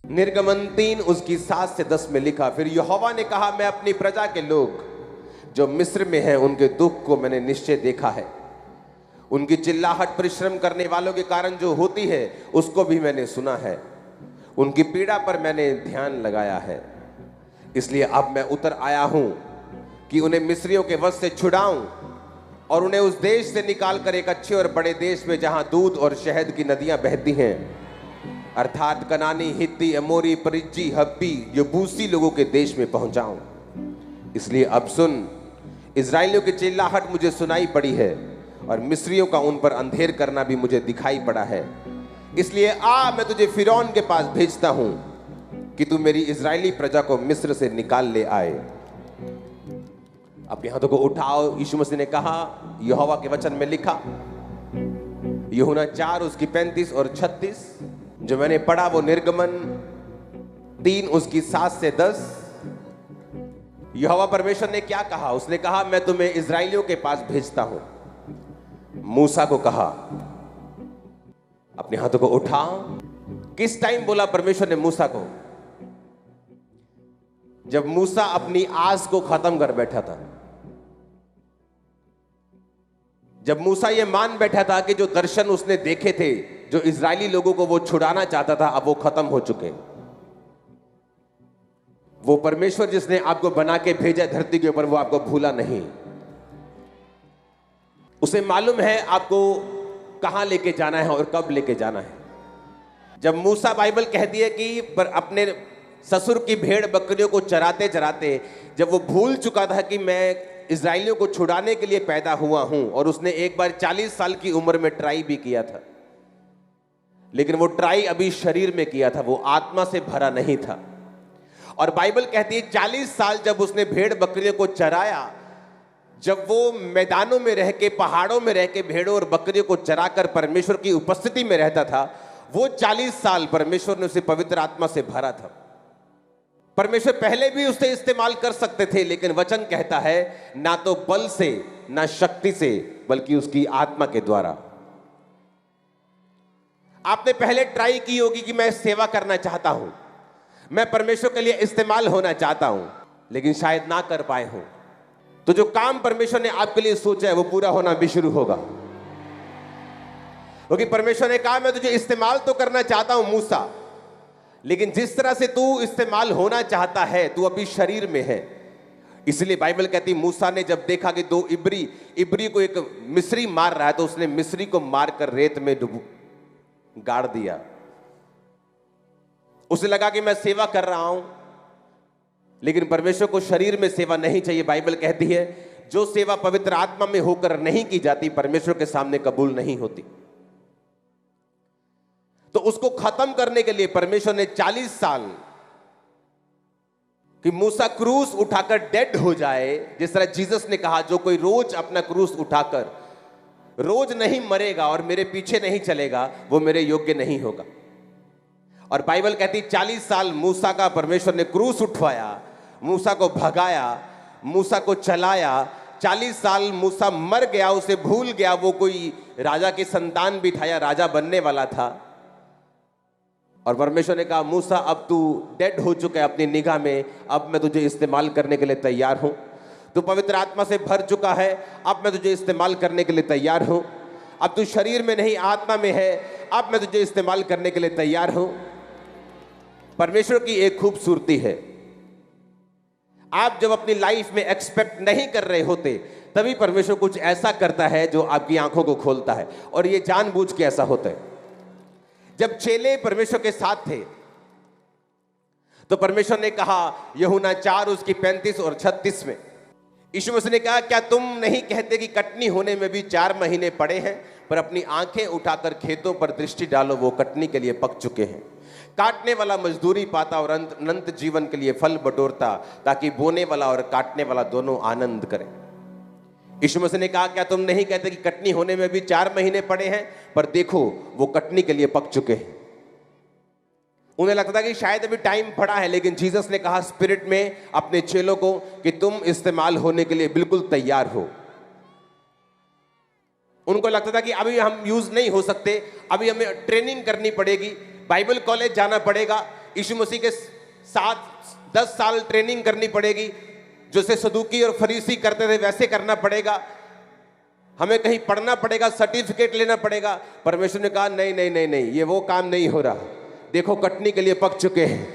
निर्गमन 3 उसकी 7 से 10 में लिखा, फिर यहोवा ने कहा, मैं अपनी प्रजा के लोग जो मिस्र में हैं उनके दुख को मैंने निश्चय देखा है। उनकी चिल्लाहट परिश्रम करने वालों के कारण जो होती है उसको भी मैंने सुना है। उनकी पीड़ा पर मैंने ध्यान लगाया है। इसलिए अब मैं उतर आया हूं कि उन्हें मिस्रियों के वश से छुड़ाऊं और उन्हें उस देश से निकाल कर एक अच्छे और बड़े देश में, जहां दूध और शहद की नदियां बहती हैं, अर्थात कनानी, हित्ती, अमोरी, परिज्जी, हब्बी, यबूसी लोगों के देश में पहुंचाऊं। इसलिए अब सुन, इजराइलियों की चिल्लाहट मुझे सुनाई पड़ी है और मिस्रियों का उन पर अंधेर करना भी मुझे दिखाई पड़ा है। इसलिए आ, मैं तुझे फिरौन के पास भेजता हूं कि तू मेरी इजरायली प्रजा को मिस्र से निकाल ले आए। अपने हाथों को उठाओ। यीशु मसीह ने कहा, यहोवा के वचन में लिखा, यूहन्ना 4 उसकी 35 और 36, जो मैंने पढ़ा वो निर्गमन 3 उसकी 7 से 10। यहोवा परमेश्वर ने क्या कहा? उसने कहा, मैं तुम्हें इजराइलियों के पास भेजता हूं। मूसा को कहा, अपने हाथों को उठा। किस टाइम बोला परमेश्वर ने मूसा को? जब मूसा अपनी आस को खत्म कर बैठा था, जब मूसा ये मान बैठा था कि जो दर्शन उसने देखे थे, जो इजरायली लोगों को वो छुड़ाना चाहता था, अब वो खत्म हो चुके। वो परमेश्वर जिसने आपको बना के भेजा धरती के ऊपर, वो आपको भूला नहीं। उसे मालूम है आपको कहां लेके जाना है और कब लेके जाना है। जब मूसा, बाइबल कहती है कि पर अपने ससुर की भेड़ बकरियों को चराते चराते जब वो भूल चुका था कि मैं इजराइलियों को छुड़ाने के लिए पैदा हुआ हूं, और उसने एक बार 40 साल की उम्र में ट्राई भी किया था, लेकिन वो ट्राई अभी शरीर में किया था, वो आत्मा से भरा नहीं था। और बाइबल कहती है 40 साल जब उसने भेड़ बकरियों को चराया, जब वो मैदानों में रह के, पहाड़ों में रह के भेड़ों और बकरियों को चराकर परमेश्वर की उपस्थिति में रहता था, वो 40 साल परमेश्वर ने उसे पवित्र आत्मा से भरा था। परमेश्वर पहले भी उसे इस्तेमाल कर सकते थे, लेकिन वचन कहता है ना तो बल से ना शक्ति से, बल्कि उसकी आत्मा के द्वारा। आपने पहले ट्राई की होगी कि मैं सेवा करना चाहता हूं, मैं परमेश्वर के लिए इस्तेमाल होना चाहता हूं, लेकिन शायद ना कर पाए हो। तो जो काम परमेश्वर ने आपके लिए सोचा है वो पूरा होना भी शुरू होगा, क्योंकि परमेश्वर ने कहा, मैं तुझे इस्तेमाल तो करना चाहता हूं मूसा, लेकिन जिस तरह से तू इस्तेमाल होना चाहता है, तू अभी शरीर में है। इसलिए बाइबल कहती, मूसा ने जब देखा कि 2 इब्री को एक मिस्री मार रहा है, तो उसने मिस्री को मारकर रेत में गाड़ दिया। उसे लगा कि मैं सेवा कर रहा हूं, लेकिन परमेश्वर को शरीर में सेवा नहीं चाहिए। बाइबल कहती है जो सेवा पवित्र आत्मा में होकर नहीं की जाती, परमेश्वर के सामने कबूल नहीं होती। तो उसको खत्म करने के लिए परमेश्वर ने 40 साल कि मूसा क्रूस उठाकर डेड हो जाए, जिस तरह जीसस ने कहा, जो कोई रोज अपना क्रूस उठाकर रोज नहीं मरेगा और मेरे पीछे नहीं चलेगा, वो मेरे योग्य नहीं होगा। और बाइबल कहती 40 साल मूसा का परमेश्वर ने क्रूस उठवाया, मूसा को भगाया, मूसा को चलाया। 40 साल मूसा मर गया, उसे भूल गया, वो कोई राजा की संतान भी था या राजा बनने वाला था। और परमेश्वर ने कहा, मूसा अब तू डेड हो चुका है अपनी निगाह में, अब मैं तुझे इस्तेमाल करने के लिए तैयार हूं। तू पवित्र आत्मा से भर चुका है, अब मैं तुझे इस्तेमाल करने के लिए तैयार हूं। अब तू शरीर में नहीं आत्मा में है, अब मैं तुझे इस्तेमाल करने के लिए तैयार हूं। परमेश्वर की एक खूबसूरती है, आप जब अपनी लाइफ में एक्सपेक्ट नहीं कर रहे होते, तभी परमेश्वर कुछ ऐसा करता है जो आपकी आंखों को खोलता है, और ये जानबूझ के ऐसा होता है। जब चेले परमेश्वर के साथ थे, तो परमेश्वर ने कहा यूहन्ना 4 उसकी 35 और 36 में, यीशु मसीह ने कहा, क्या तुम नहीं कहते कि कटनी होने में भी 4 महीने पड़े हैं? पर अपनी आंखें उठाकर खेतों पर दृष्टि डालो, वो कटनी के लिए पक चुके हैं। काटने वाला मजदूरी पाता और अनंत जीवन के लिए फल बटोरता, ताकि बोने वाला और काटने वाला दोनों आनंद करें। यीशु मसीह ने कहा, क्या तुम नहीं कहते कि कटनी होने में भी 4 महीने पड़े हैं? पर देखो वो कटनी के लिए पक चुके हैं। उन्हें लगता था कि शायद अभी टाइम पड़ा है, लेकिन जीसस ने कहा स्पिरिट में अपने चेलों को कि तुम इस्तेमाल होने के लिए बिल्कुल तैयार हो। उनको लगता था कि अभी हम यूज नहीं हो सकते, अभी हमें ट्रेनिंग करनी पड़ेगी, बाइबल कॉलेज जाना पड़ेगा, यीशु मसीह के साथ 10 साल ट्रेनिंग करनी पड़ेगी, जैसे सदूकी और फरीसी करते थे वैसे करना पड़ेगा, हमें कहीं पढ़ना पड़ेगा, सर्टिफिकेट लेना पड़ेगा। परमेश्वर ने कहा नहीं नहीं नहीं नहीं, ये वो काम नहीं हो रहा। देखो कटनी के लिए पक चुके हैं,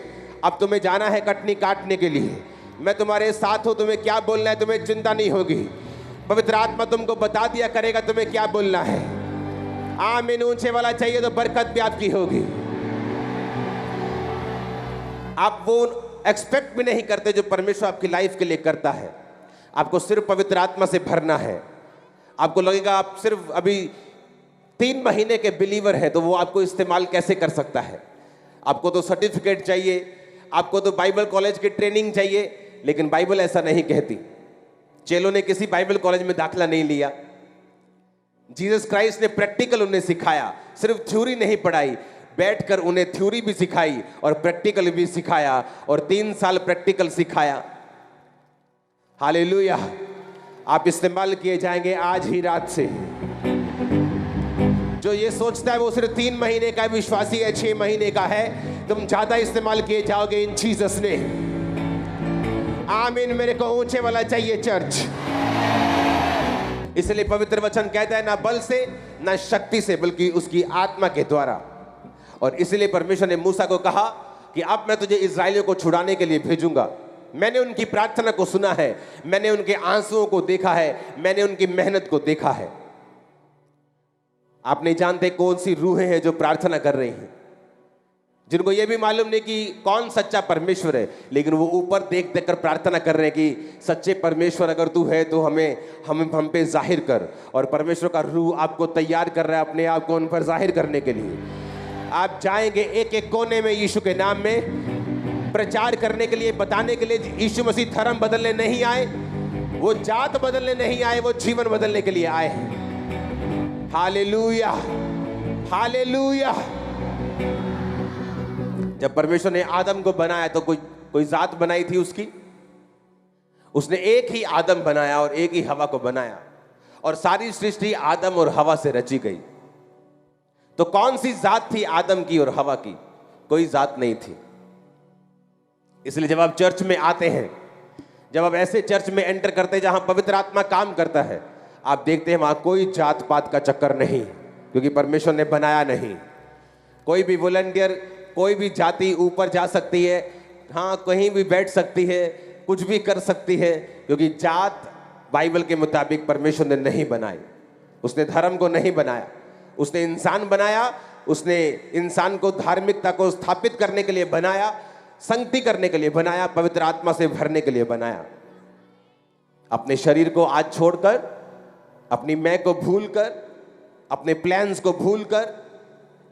अब तुम्हें जाना है कटनी काटने के लिए। मैं तुम्हारे साथ हूं, तुम्हें क्या बोलना है तुम्हें चिंता नहीं होगी। पवित्र आत्मा तुमको बता दिया करेगा तुम्हें क्या बोलना है। आमीन। ऊंचे वाला चाहिए तो बरकत भी आपकी होगी। आप वो एक्सपेक्ट भी नहीं करते जो परमेश्वर आपकी लाइफ के लिए करता है। आपको सिर्फ पवित्र आत्मा से भरना है। आपको लगेगा आप सिर्फ अभी 3 महीने के बिलीवर हैं तो वो आपको इस्तेमाल कैसे कर सकता है। आपको तो सर्टिफिकेट चाहिए, आपको तो बाइबल कॉलेज की ट्रेनिंग चाहिए, लेकिन बाइबल ऐसा नहीं कहती। चेलों ने किसी बाइबल कॉलेज में दाखिला नहीं लिया। जीसस क्राइस्ट ने प्रैक्टिकल उन्हें सिखाया, सिर्फ थ्योरी नहीं पढ़ाई, बैठकर उन्हें थ्योरी भी सिखाई और प्रैक्टिकल भी सिखाया, और 3 साल प्रैक्टिकल सिखाया। हालेलुया। आप इस्तेमाल किए जाएंगे आज ही रात से। जो ये सोचता है वो सिर्फ 3 महीने का विश्वासी है, 6 महीने का है, तुम ज्यादा इस्तेमाल किए जाओगे इन जीसस ने। आमीन। मेरे को ऊंचे वाला चाहिए चर्च। इसलिए पवित्र वचन कहता है ना बल से ना शक्ति से बल्कि उसकी आत्मा के द्वारा। और इसलिए परमेश्वर ने मूसा को कहा कि अब मैं तुझे इस्राएलियों को छुड़ाने के लिए भेजूंगा। मैंने उनकी प्रार्थना को सुना है, मैंने उनके आंसुओं को देखा है, मैंने उनकी मेहनत को देखा है। आप नहीं जानते कौन सी रूहें हैं जो प्रार्थना कर रही हैं, जिनको यह भी मालूम नहीं कि कौन सच्चा परमेश्वर है, लेकिन वो ऊपर देख देख कर प्रार्थना कर रहे हैं कि सच्चे परमेश्वर अगर तू है तो हम पे जाहिर कर। और परमेश्वर का रूह आपको तैयार कर रहा है अपने आप को उन पर जाहिर करने के लिए। आप जाएंगे एक एक कोने में यीशु के नाम में प्रचार करने के लिए, बताने के लिए यीशु मसीह धर्म बदलने नहीं आए, वो जात बदलने नहीं आए, वो जीवन बदलने के लिए आए हैं। Hallelujah, hallelujah. जब परमेश्वर ने आदम को बनाया तो कोई जात बनाई थी उसकी? उसने एक ही आदम बनाया और एक ही हवा को बनाया, और सारी सृष्टि आदम और हवा से रची गई। तो कौन सी जात थी आदम की और हवा की? कोई जात नहीं थी। इसलिए जब आप चर्च में आते हैं, जब आप ऐसे चर्च में एंटर करते हैं जहां पवित्र आत्मा काम करता है, आप देखते हैं वहां कोई जात पात का चक्कर नहीं, क्योंकि परमेश्वर ने बनाया नहीं। कोई भी वॉलंटियर, कोई भी जाति ऊपर जा सकती है, हाँ कहीं भी बैठ सकती है, कुछ भी कर सकती है, क्योंकि जात बाइबल के मुताबिक परमेश्वर ने नहीं बनाई। उसने धर्म को नहीं बनाया, उसने इंसान बनाया। उसने इंसान को धार्मिकता को स्थापित करने के लिए बनाया, संगति करने के लिए बनाया, पवित्र आत्मा से भरने के लिए बनाया। अपने शरीर को आज छोड़कर, अपनी मैं को भूलकर, अपने प्लान्स को भूलकर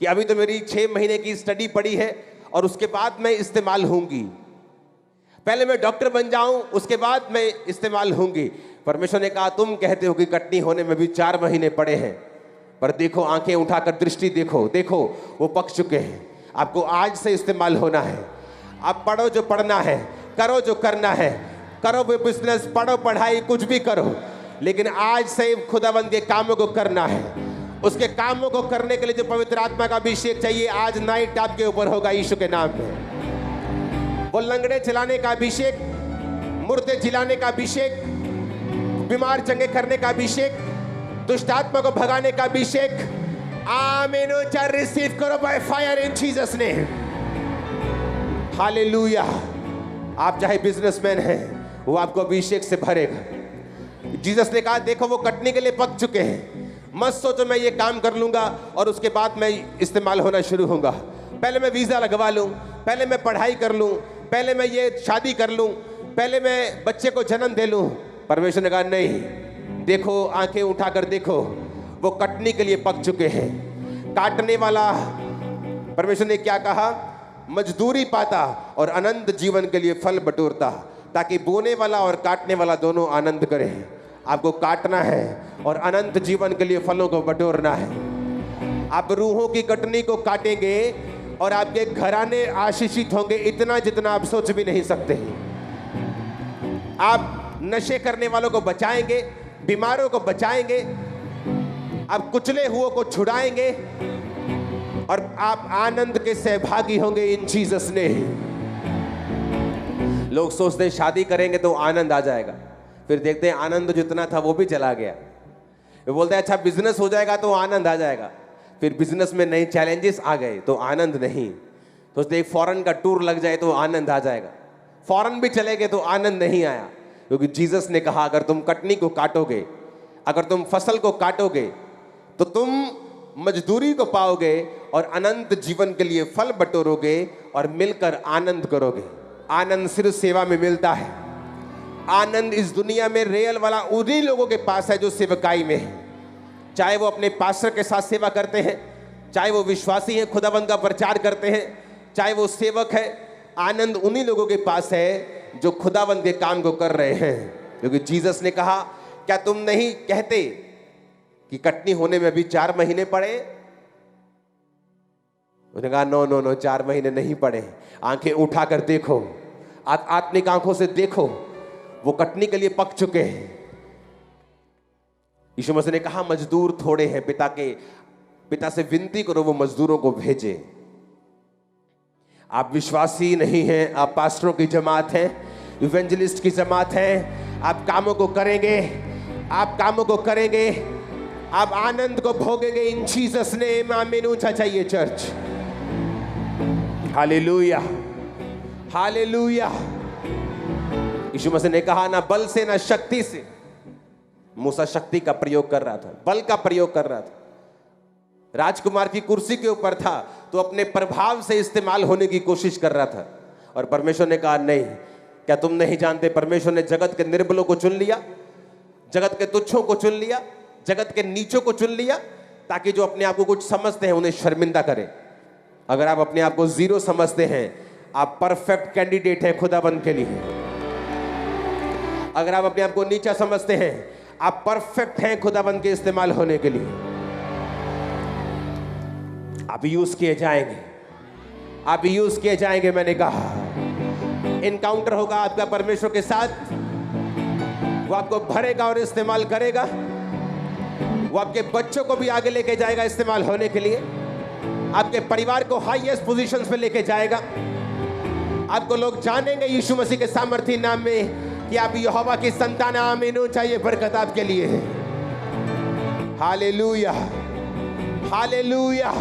कि अभी तो मेरी 6 महीने की स्टडी पड़ी है और उसके बाद मैं इस्तेमाल होंगी, पहले मैं डॉक्टर बन जाऊं उसके बाद मैं इस्तेमाल होंगी। परमेश्वर ने कहा तुम कहते हो कि कटनी होने में भी 4 महीने पड़े हैं, पर देखो आंखें उठाकर दृष्टि देखो, देखो वो पक चुके हैं। आपको आज से इस्तेमाल होना है। आप पढ़ो जो पढ़ना है, करो जो करना है, करो वो बिजनेस, पढ़ो पढ़ाई, कुछ भी करो, लेकिन आज से खुदावंद के कामों को करना है। उसके कामों को करने के लिए जो पवित्र आत्मा का अभिषेक चाहिए, आज नाइट आपके ऊपर होगा यीशु के नाम में। वो लंगड़े चलाने का अभिषेक, मुर्दे जिलाने का अभिषेक, बीमार चंगे करने का अभिषेक, दुष्ट आत्मा को भगाने का अभिषेक, आमीन। रिसीव करो by fire in Jesus name. Hallelujah. आप चाहे बिजनेसमैन हैं, वो आपको अभिषेक से भरेगा। जीसस ने कहा देखो वो कटने के लिए पक चुके हैं, मत सोचो मैं ये काम कर लूंगा और उसके बाद मैं इस्तेमाल होना शुरू होगा। पहले मैं वीजा लगवा लूं, पहले मैं पढ़ाई कर लूं, पहले मैं ये शादी कर लूं, पहले मैं बच्चे को जन्म दे लूं। परमेश्वर ने कहा नहीं, देखो आंखें उठाकर देखो, वो कटने के लिए पक चुके हैं। काटने वाला, परमेश्वर ने क्या कहा, मजदूरी पाता और अनंत जीवन के लिए फल बटोरता, ताकि बोने वाला और काटने वाला दोनों आनंद करें। आपको काटना है और अनंत जीवन के लिए फलों को बटोरना है। आप रूहों की कटनी को काटेंगे और आपके घराने आशीषित होंगे, इतना जितना आप सोच भी नहीं सकते। आप नशे करने वालों को बचाएंगे, बीमारों को बचाएंगे, आप कुचले हुओं को छुड़ाएंगे, और आप आनंद के सहभागी होंगे इन जीसस ने। लोग सोचते हैं शादी करेंगे तो आनंद आ जाएगा, फिर देखते हैं आनंद जितना था वो भी चला गया। वो बोलते हैं अच्छा बिजनेस हो जाएगा तो आनंद आ जाएगा, फिर बिजनेस में नए चैलेंजेस आ गए तो आनंद नहीं। सोचते एक फॉरेन का टूर लग जाए तो आनंद आ जाएगा, फॉरेन भी चले गए तो आनंद नहीं आया। क्योंकि जीसस ने कहा अगर तुम कटनी को काटोगे, अगर तुम फसल को काटोगे तो तुम मजदूरी को पाओगे और अनंत जीवन के लिए फल बटोरोगे और मिलकर आनंद करोगे। आनंद सिर्फ सेवा में मिलता है। आनंद इस दुनिया में रियल वाला उन्हीं लोगों के पास है जो सेवकाई में है, चाहे वो अपने पास्टर के साथ सेवा करते हैं, चाहे वो विश्वासी हैं, खुदाबंद का प्रचार करते हैं, चाहे वो सेवक है। आनंद उन्हीं लोगों के पास है जो खुदाबंद के काम को कर रहे हैं। क्योंकि जीसस ने कहा क्या तुम नहीं कहते कि कटनी होने में अभी 4 महीने पड़े? उन्होंने कहा नो नो नो, 4 महीने नहीं पड़े। आंखें उठाकर देखो, आत्मिक आंखों से देखो, वो कटनी के लिए पक चुके हैं। यीशु मसीह ने कहा मजदूर थोड़े हैं, पिता से विनती करो वो मजदूरों को भेजे। आप विश्वासी नहीं हैं, आप पास्टरों की जमात हैं, इवेंजलिस्ट की जमात हैं। आप कामों को करेंगे, आप कामों को करेंगे, आप आनंद को भोगेंगे इन जीसस नेम। आमीन। ऊंचा चाहिए चर्च। हालेलुया, हालेलुया। यीशु मसीह ने कहा ना बल से ना शक्ति से। मूसा शक्ति का प्रयोग कर रहा था, बल का प्रयोग कर रहा था। राजकुमार की कुर्सी के ऊपर था तो अपने प्रभाव से इस्तेमाल होने की कोशिश कर रहा था। और परमेश्वर ने कहा नहीं, क्या तुम नहीं जानते परमेश्वर ने जगत के निर्बलों को चुन लिया, जगत के तुच्छों को चुन लिया, जगत के नीचों को चुन लिया, ताकि जो अपने आप को कुछ समझते हैं उन्हें शर्मिंदा करें। अगर आप अपने आप को जीरो समझते हैं, आप परफेक्ट कैंडिडेट हैं खुदाबंद के लिए। अगर आप अपने आप को नीचा समझते हैं, आप परफेक्ट हैं खुदाबंद के इस्तेमाल होने के लिए। आप यूज किए जाएंगे, आप यूज किए जाएंगे। मैंने कहा इनकाउंटर होगा आपका परमेश्वर के साथ, वो आपको भरेगा और इस्तेमाल करेगा। वो आपके बच्चों को भी आगे लेके जाएगा इस्तेमाल होने के लिए, आपके परिवार को हाईएस्ट पोजीशंस पे लेके जाएगा। आपको लोग जानेंगे यीशु मसीह के सामर्थी नाम में कि आप यहोवा की संतान। आमीन। चाहिए बरकत आपके लिए है। Hallelujah, hallelujah.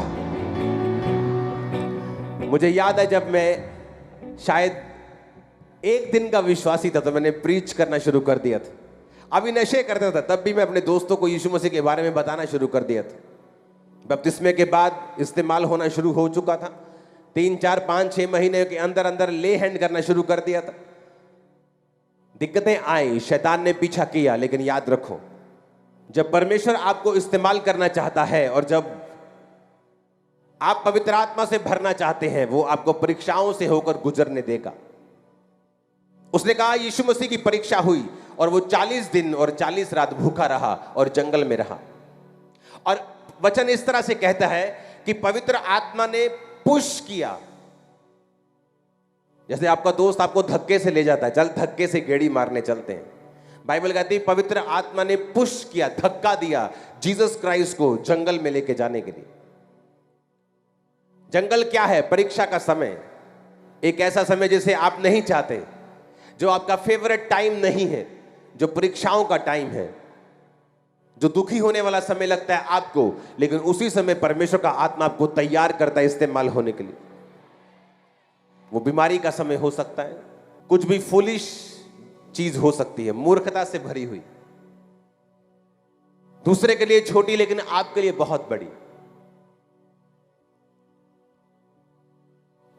मुझे याद है जब मैं शायद 1 दिन का विश्वासी था तो मैंने प्रीच करना शुरू कर दिया था। अभी नशे करता था, तब भी मैं अपने दोस्तों को यीशु मसीह के बारे में बताना शुरू कर दिया था। बपतिस्मे के बाद इस्तेमाल होना शुरू हो चुका था। 3, 4, 5, 6 महीने के अंदर अंदर ले हैंड करना शुरू कर दिया था। दिक्कतें आई, शैतान ने पीछा किया, लेकिन याद रखो जब परमेश्वर आपको इस्तेमाल करना चाहता है और जब आप पवित्र आत्मा से भरना चाहते हैं, वो आपको परीक्षाओं से होकर गुजरने देगा। उसने कहा यीशु मसीह की परीक्षा हुई और वो 40 दिन और 40 रात भूखा रहा और जंगल में रहा। और वचन इस तरह से कहता है कि पवित्र आत्मा ने पुश किया। जैसे आपका दोस्त आपको धक्के से ले जाता है, चल धक्के से गेड़ी मारने चलते हैं। बाइबल कहती है पवित्र आत्मा ने पुश किया, धक्का दिया जीसस क्राइस्ट को जंगल में लेके जाने के लिए। जंगल क्या है? परीक्षा का समय, एक ऐसा समय जिसे आप नहीं चाहते, जो आपका फेवरेट टाइम नहीं है, जो परीक्षाओं का टाइम है, जो दुखी होने वाला समय लगता है आपको, लेकिन उसी समय परमेश्वर का आत्मा आपको तैयार करता है इस्तेमाल होने के लिए। वो बीमारी का समय हो सकता है, कुछ भी फुलिश चीज हो सकती है, मूर्खता से भरी हुई, दूसरे के लिए छोटी लेकिन आपके लिए बहुत बड़ी।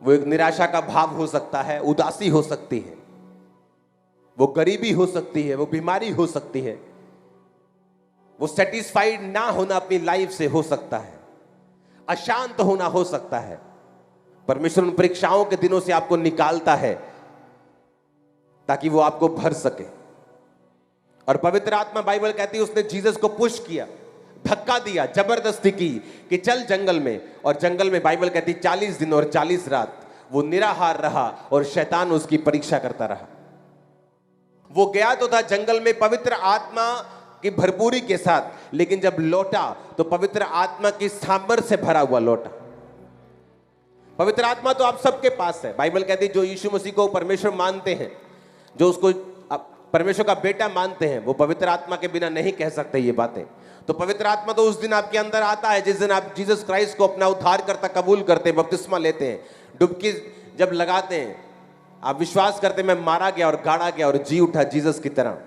वो एक निराशा का भाव हो सकता है, उदासी हो सकती है, वो गरीबी हो सकती है, वो बीमारी हो सकती है, वो सेटिस्फाइड ना होना अपनी लाइफ से हो सकता है, अशांत होना हो सकता है। परमेश्वर उन परीक्षाओं के दिनों से आपको निकालता है ताकि वो आपको भर सके। और पवित्र आत्मा, बाइबल कहती है, उसने जीसस को पुश किया, धक्का दिया, जबरदस्ती की कि चल जंगल में। और जंगल में बाइबल कहती 40 दिन और 40 रात वो निराहार रहा और शैतान उसकी परीक्षा करता रहा। वो गया तो था जंगल में पवित्र आत्मा की भरपूरी के साथ, लेकिन जब लौटा तो पवित्र आत्मा की सामर्थ से भरा हुआ लौटा। पवित्र आत्मा तो आप सबके पास है। बाइबल कहती है जो यीशु मसीह को परमेश्वर मानते हैं, जो उसको परमेश्वर का बेटा मानते हैं, वो पवित्र आत्मा के बिना नहीं कह सकते ये बातें। तो पवित्र आत्मा तो उस दिन आपके अंदर आता है जिस दिन आप जीसस क्राइस्ट को अपना उद्धारकर्ता कबूल करते हैं, बपतिस्मा लेते हैं, डुबकी जब लगाते हैं, आप विश्वास करते हैं मैं मारा गया और गाड़ा गया और जी उठा जीसस की तरह।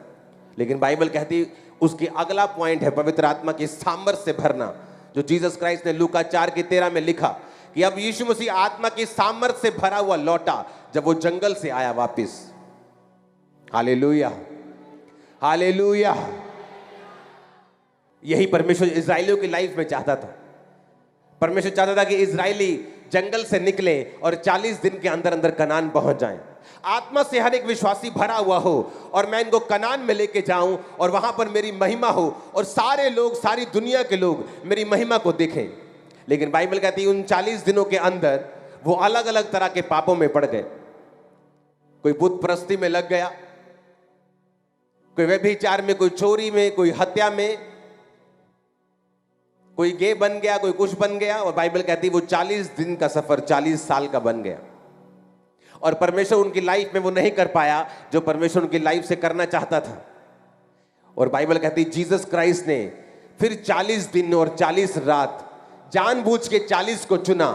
लेकिन बाइबल कहती उसकी अगला पॉइंट है पवित्र आत्मा की सामर्थ से भरना, जो जीसस क्राइस्ट ने लूका 4:13 में लिखा कि अब यीशु मसीह आत्मा की सामर्थ से भरा हुआ लौटा जब वो जंगल से आया वापिस। Hallelujah, hallelujah. यही परमेश्वर इजराइलियों की लाइफ में चाहता था। परमेश्वर चाहता था कि इजराइली जंगल से निकले और 40 दिन के अंदर अंदर कनान पहुंच जाएं। आत्मा से हर एक विश्वासी भरा हुआ हो और मैं इनको कनान में लेके जाऊं और वहां पर मेरी महिमा हो और सारे लोग, सारी दुनिया के लोग मेरी महिमा को देखें। लेकिन बाइबल कहती है उन 40 दिनों के अंदर वो अलग अलग तरह के पापों में पड़ गए। कोई बुत परस्ती में लग गया, कोई व्यभिचार में, कोई चोरी में, कोई हत्या में, कोई गे बन गया, कोई कुछ बन गया। और बाइबल कहती है वो 40 दिन का सफर 40 साल का बन गया और परमेश्वर उनकी लाइफ में वो नहीं कर पाया जो परमेश्वर उनकी लाइफ से करना चाहता था। और बाइबल कहती है जीसस क्राइस्ट ने फिर 40 दिन और 40 रात जानबूझ के 40 को चुना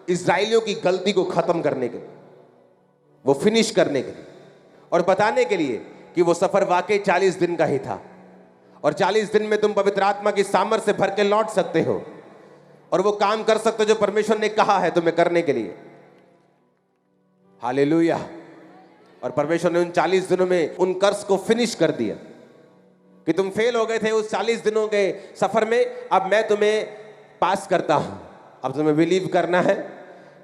इजराइलियों की गलती को खत्म करने के लिए, वो फिनिश करने के लिए और बताने के लिए कि वो सफर वाकई 40 दिन का ही था और 40 दिन में तुम पवित्र आत्मा की सामर्थ से भर के लौट सकते हो और वो काम कर सकते हो जो परमेश्वर ने कहा है तुम्हें करने के लिए। हालेलुया। और परमेश्वर ने उन 40 दिनों में उन कर्स को फिनिश कर दिया कि तुम फेल हो गए थे उस 40 दिनों के सफर में, अब मैं तुम्हें पास करता हूं। अब तुम्हें बिलीव करना है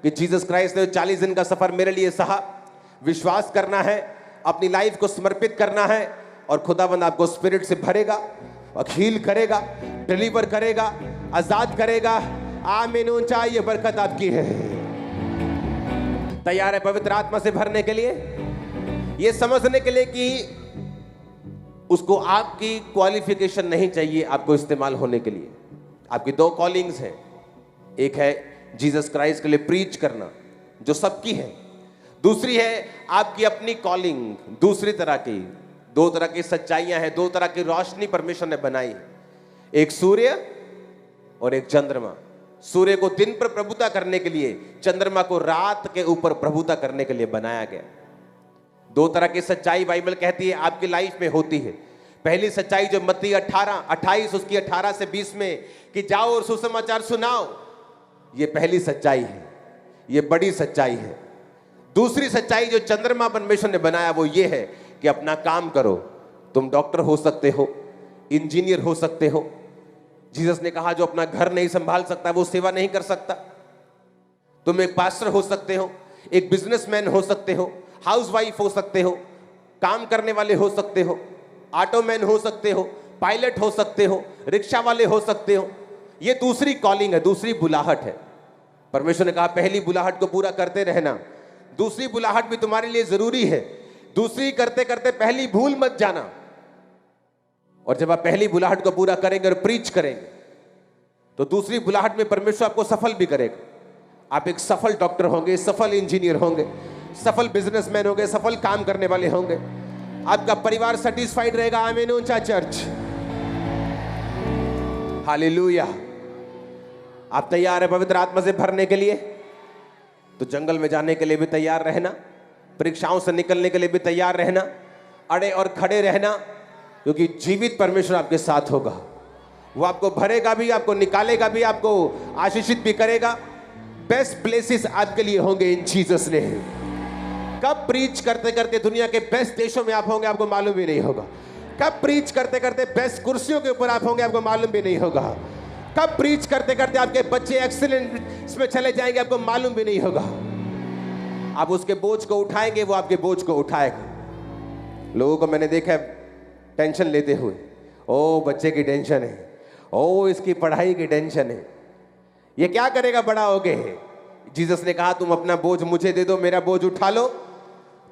कि जीसस क्राइस्ट ने 40 दिन का सफर मेरे लिए सहा, विश्वास करना है, अपनी लाइफ को समर्पित करना है और खुदाबंद आपको स्पिरिट से भरेगा और हील करेगा, डिलीवर करेगा, आजाद करेगा। आमीन। ऊंचा ये बरकत आपकी है। तैयार है पवित्र आत्मा से भरने के लिए, ये समझने के लिए कि उसको आपकी क्वालिफिकेशन नहीं चाहिए आपको इस्तेमाल होने के लिए। आपकी 2 कॉलिंग्स हैं, एक है जीसस क्राइस्ट के लिए प्रीच करना जो सबकी है, दूसरी है आपकी अपनी कॉलिंग, दूसरी तरह की। 2 तरह की सच्चाइयां हैं, 2 तरह की रोशनी परमेश्वर ने बनाई है, एक सूर्य और एक चंद्रमा। सूर्य को दिन पर प्रभुता करने के लिए, चंद्रमा को रात के ऊपर प्रभुता करने के लिए बनाया गया। 2 तरह की सच्चाई बाइबल कहती है आपकी लाइफ में होती है। पहली सच्चाई जो मत्ती 28 उसकी 18 से 20 में कि जाओ और सुसमाचार सुनाओ, ये पहली सच्चाई है, ये बड़ी सच्चाई है। दूसरी सच्चाई जो चंद्रमा परमेश्वर ने बनाया वो ये है कि अपना काम करो। तुम डॉक्टर हो सकते हो, इंजीनियर हो सकते हो। जीसस ने कहा जो अपना घर नहीं संभाल सकता वो सेवा नहीं कर सकता। तुम एक पास्टर हो सकते हो, एक बिजनेसमैन हो सकते हो, हाउसवाइफ हो सकते हो, काम करने वाले हो सकते हो, ऑटोमैन हो सकते हो, पायलट हो सकते हो, रिक्शा वाले हो सकते हो। ये दूसरी कॉलिंग है, दूसरी बुलाहट है। परमेश्वर ने कहा पहली बुलाहट को पूरा करते रहना, दूसरी बुलाहट भी तुम्हारे लिए जरूरी है। दूसरी करते करते पहली भूल मत जाना। और जब आप पहली बुलाहट को पूरा करेंगे और प्रीच करेंगे तो दूसरी बुलाहट में परमेश्वर आपको सफल भी करेगा। आप एक सफल डॉक्टर होंगे, सफल इंजीनियर होंगे, सफल बिजनेसमैन होंगे, सफल काम करने वाले होंगे। आपका परिवार सेटिस्फाइड रहेगा। आमीन। ऊंचा चर्च। हालेलुया। आप तैयार है पवित्र आत्मा से भरने के लिए? तो जंगल में जाने के लिए भी तैयार रहना, परीक्षाओं से निकलने के लिए भी तैयार रहना, अड़े और खड़े रहना, क्योंकि जीवित परमेश्वर आपके साथ होगा। वो आपको भरेगा भी, आपको निकालेगा भी, आपको आशीषित भी करेगा। बेस्ट प्लेसेस आपके लिए होंगे इन जीसस ने। कब प्रीच करते करते दुनिया के बेस्ट देशों में आप होंगे आपको मालूम भी नहीं होगा। कब प्रीच करते करते बेस्ट कुर्सियों के ऊपर आप होंगे आपको मालूम भी नहीं होगा। कब प्रीच करते करते आपके बच्चे एक्सीलेंस में चले जाएंगे आपको मालूम भी नहीं होगा। आप उसके बोझ को उठाएंगे, वो आपके बोझ को उठाएगा। लोगों को मैंने देखा है टेंशन लेते हुए, ओ बच्चे की टेंशन है, ओ इसकी पढ़ाई की टेंशन है, ये क्या करेगा बड़ा होके। जीसस ने कहा तुम अपना बोझ मुझे दे दो, मेरा बोझ उठा लो,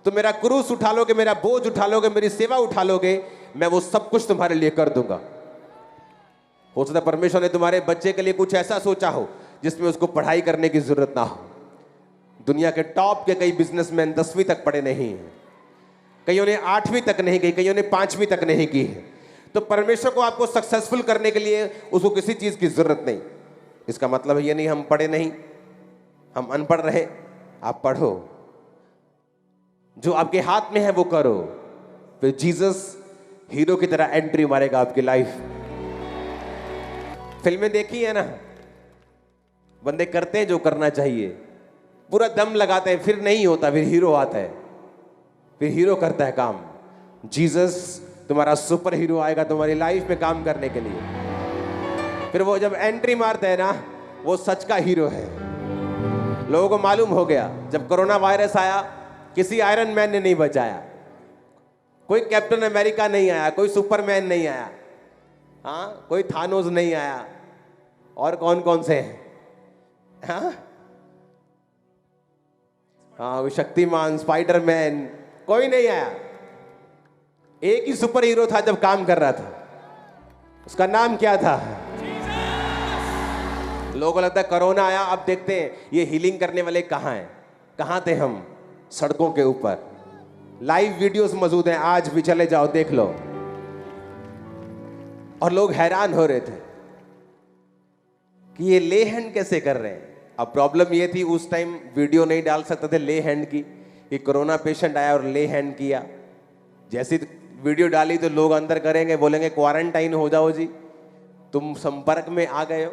तुम मेरा क्रूस उठा लोगे, मेरा बोझ उठा लोगे, मेरी सेवा उठा लोगे, मैं वो सब कुछ तुम्हारे लिए कर दूंगा। हो सकता है परमेश्वर ने तुम्हारे बच्चे के लिए कुछ ऐसा सोचा हो जिसमें उसको पढ़ाई करने की जरूरत ना हो, दुनिया के टॉप के कई बिजनेसमैन 10वीं तक पढ़े नहीं हैं, कईयों ने 8वीं तक नहीं की, कईयों ने 5वीं तक नहीं की है। तो परमेश्वर को आपको सक्सेसफुल करने के लिए उसको किसी चीज की जरूरत नहीं। इसका मतलब ये नहीं हम पढ़े नहीं, हम अनपढ़ रहे। आप पढ़ो, जो आपके हाथ में है वो करो, फिर जीसस हीरो की तरह एंट्री मारेगा आपकी लाइफ। फिल्में देखी है ना, बंदे करते हैं जो करना चाहिए, पूरा दम लगाते हैं, फिर नहीं होता, फिर हीरो आता है, फिर हीरो करता है काम। जीसस तुम्हारा सुपर हीरो आएगा तुम्हारी लाइफ में काम करने के लिए। फिर वो जब एंट्री मारता है ना, वो सच का हीरो है। लोगों को मालूम हो गया, जब कोरोना वायरस आया किसी आयरन मैन ने नहीं बचाया, कोई कैप्टन अमेरिका नहीं आया, कोई सुपरमैन नहीं आया, हाँ, कोई थानोस नहीं आया, और कौन कौन से हैं, हाँ, हाँ, शक्तिमान, स्पाइडरमैन, कोई नहीं आया। एक ही सुपर हीरो था जब काम कर रहा था, उसका नाम क्या था? लोगों को लगता है कोरोना आया, अब देखते हैं ये हीलिंग करने वाले कहाँ हैं। कहाँ थे हम? सड़कों के ऊपर। लाइव वीडियोस मौजूद हैं, आज भी चले जाओ देख लो। और लोग हैरान हो रहे थे कि ये ले हैंड कैसे कर रहे हैं। अब प्रॉब्लम ये थी, उस टाइम वीडियो नहीं डाल सकते थे ले हैंड की, कि कोरोना पेशेंट आया और ले हैंड किया। जैसी वीडियो डाली तो लोग अंदर करेंगे, बोलेंगे क्वारंटाइन हो जाओ जी, तुम संपर्क में आ गए हो।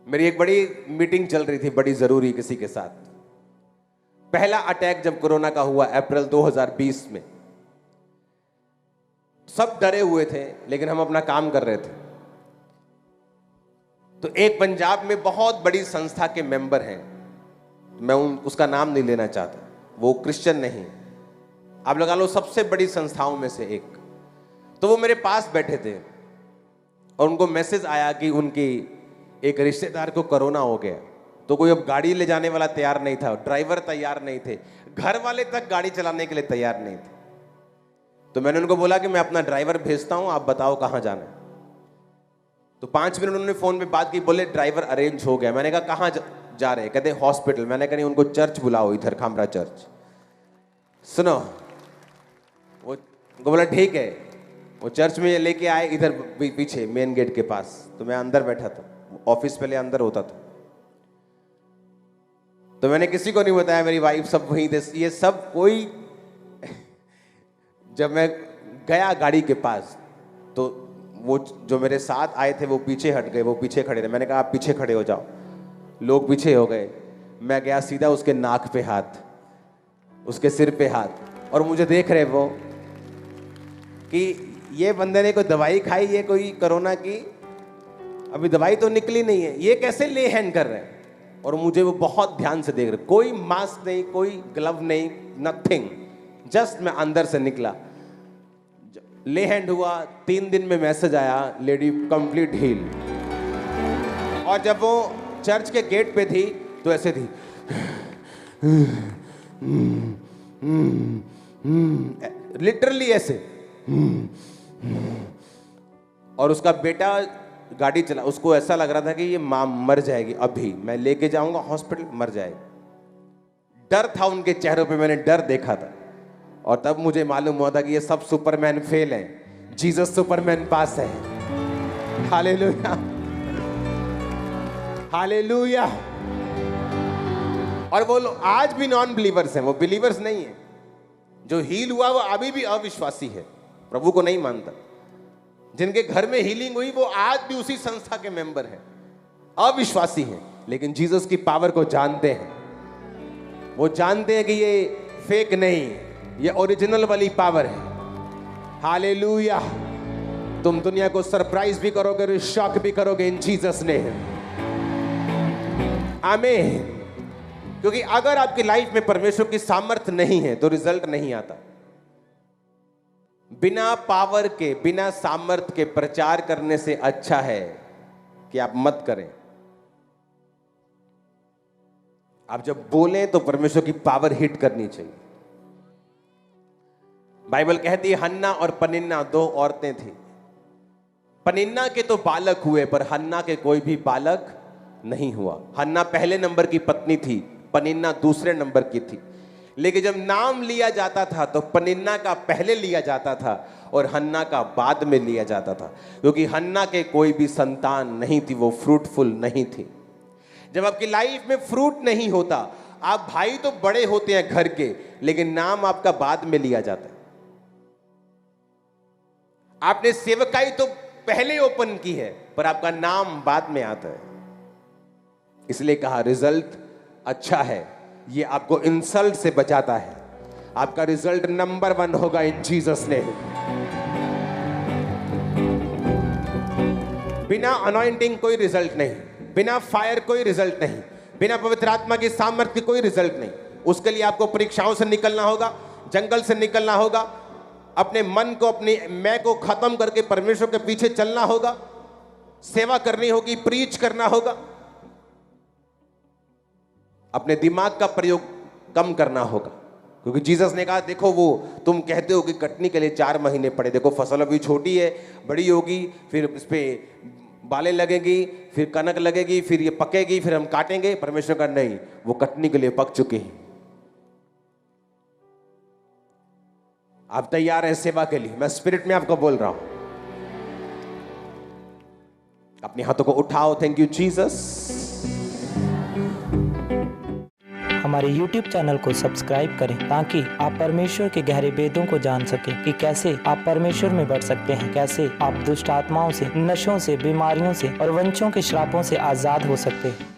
मेरी एक बड़ी मीटिंग चल रही थी, बड़ी जरूरी, किसी के साथ। पहला अटैक जब कोरोना का हुआ अप्रैल 2020 में, सब डरे हुए थे, लेकिन हम अपना काम कर रहे थे। तो एक पंजाब में बहुत बड़ी संस्था के मेंबर हैं, मैं उसका नाम नहीं लेना चाहता, वो क्रिश्चियन नहीं, आप लगा लो सबसे बड़ी संस्थाओं में से एक। तो वो मेरे पास बैठे थे और उनको मैसेज आया कि उनकी एक रिश्तेदार को कोरोना हो गया। तो कोई अब गाड़ी ले जाने वाला तैयार नहीं था, ड्राइवर तैयार नहीं थे, घर वाले तक गाड़ी चलाने के लिए तैयार नहीं थे। तो मैंने उनको बोला कि मैं अपना ड्राइवर भेजता हूं, आप बताओ कहां जाना है। तो 5 मिनट उन्होंने फोन पे बात की, बोले ड्राइवर अरेंज हो गया। मैंने कहा कहां जा रहे हैं? कहते हॉस्पिटल। मैंने कहा नहीं, उनको चर्च बुलाओ, इधर खामरा चर्च। सुनो, वो बोला ठीक है। वो चर्च में लेके आए, इधर पीछे मेन गेट के पास। तो मैं अंदर बैठा था, ऑफिस पहले अंदर होता था, तो मैंने किसी को नहीं बताया, मेरी वाइफ सब वहीं थे, ये सब कोई। जब मैं गया गाड़ी के पास, तो वो जो मेरे साथ आए थे वो पीछे हट गए, वो पीछे खड़े रहे। मैंने कहा आप पीछे खड़े हो जाओ, लोग पीछे हो गए। मैं गया सीधा उसके नाक पे हाथ, उसके सिर पे हाथ, और मुझे देख रहे वो कि ये बंदे ने कोई दवाई खाई है कोई कोरोना की, अभी दवाई तो निकली नहीं है, ये कैसे ले हैंड कर रहे हैं। और मुझे वो बहुत ध्यान से देख रहे, कोई मास्क नहीं, कोई ग्लव नहीं, नथिंग, जस्ट मैं अंदर से निकला, ले हैंड हुआ। 3 दिन में मैसेज आया, लेडी कंप्लीट हील। और जब वो चर्च के गेट पे थी तो ऐसे थी, लिटरली ऐसे। और उसका बेटा गाड़ी चला, उसको ऐसा लग रहा था कि ये मां मर जाएगी, अभी मैं लेके जाऊंगा हॉस्पिटल, मर जाएगी। डर था उनके चेहरों पे, मैंने डर देखा था। और तब मुझे मालूम हुआ था कि ये सब सुपरमैन फेल हैं, जीसस सुपरमैन पास है। Hallelujah, hallelujah. और वो लोग आज भी नॉन बिलीवर्स हैं, वो बिलीवर्स नहीं है। जो हील हुआ वो अभी भी अविश्वासी है, प्रभु को नहीं मानता। जिनके घर में हीलिंग हुई वो आज भी उसी संस्था के मेंबर हैं, अविश्वासी हैं, लेकिन जीसस की पावर को जानते हैं। वो जानते हैं कि ये फेक नहीं है, ये ओरिजिनल वाली पावर है। हालेलुया। तुम दुनिया को सरप्राइज भी करोगे और शॉक भी करोगे इन जीसस ने। आमीन। क्योंकि अगर आपकी लाइफ में परमेश्वर की सामर्थ्य नहीं है तो रिजल्ट नहीं आता। बिना पावर के, बिना सामर्थ्य के प्रचार करने से अच्छा है कि आप मत करें। आप जब बोलें तो परमेश्वर की पावर हिट करनी चाहिए। बाइबल कहती है हन्ना और पनिन्ना 2 औरतें थी। पनिन्ना के तो बालक हुए पर हन्ना के कोई भी बालक नहीं हुआ। हन्ना पहले नंबर की पत्नी थी, पनिन्ना दूसरे नंबर की थी। लेकिन जब नाम लिया जाता था तो पनिन्ना का पहले लिया जाता था और हन्ना का बाद में लिया जाता था, क्योंकि हन्ना के कोई भी संतान नहीं थी, वो फ्रूटफुल नहीं थी। जब आपकी लाइफ में फ्रूट नहीं होता, आप भाई तो बड़े होते हैं घर के, लेकिन नाम आपका बाद में लिया जाता है। आपने सेवकाई तो पहले ओपन की है, पर आपका नाम बाद में आता है। इसलिए कहा रिजल्ट अच्छा है, ये आपको इंसल्ट से बचाता है। आपका रिजल्ट नंबर 1 होगा इन जीसस ने। बिना अनॉइंटिंग कोई रिजल्ट नहीं, बिना फायर कोई रिजल्ट नहीं, बिना पवित्र आत्मा की सामर्थ्य कोई रिजल्ट नहीं। उसके लिए आपको परीक्षाओं से निकलना होगा, जंगल से निकलना होगा, अपने मन को, अपनी मैं को खत्म करके परमेश्वर के पीछे चलना होगा, सेवा करनी होगी, प्रीच करना होगा, अपने दिमाग का प्रयोग कम करना होगा। क्योंकि जीसस ने कहा देखो, वो तुम कहते हो कि कटनी के लिए 4 महीने पड़े, देखो फसल अभी छोटी है, बड़ी होगी, फिर इस पे बालें लगेगी, फिर कनक लगेगी, फिर ये पकेगी, फिर हम काटेंगे। परमेश्वर का नहीं, वो कटनी के लिए पक चुके हैं। आप तैयार हैं सेवा के लिए? मैं स्पिरिट में आपको बोल रहा हूं। अपने हाथों को उठाओ। Thank you Jesus. हमारे YouTube चैनल को सब्सक्राइब करें ताकि आप परमेश्वर के गहरे वेदों को जान सकें कि कैसे आप परमेश्वर में बढ़ सकते हैं, कैसे आप दुष्ट आत्माओं से, नशों से, बीमारियों से और वंशों के श्रापों से आजाद हो सकते हैं।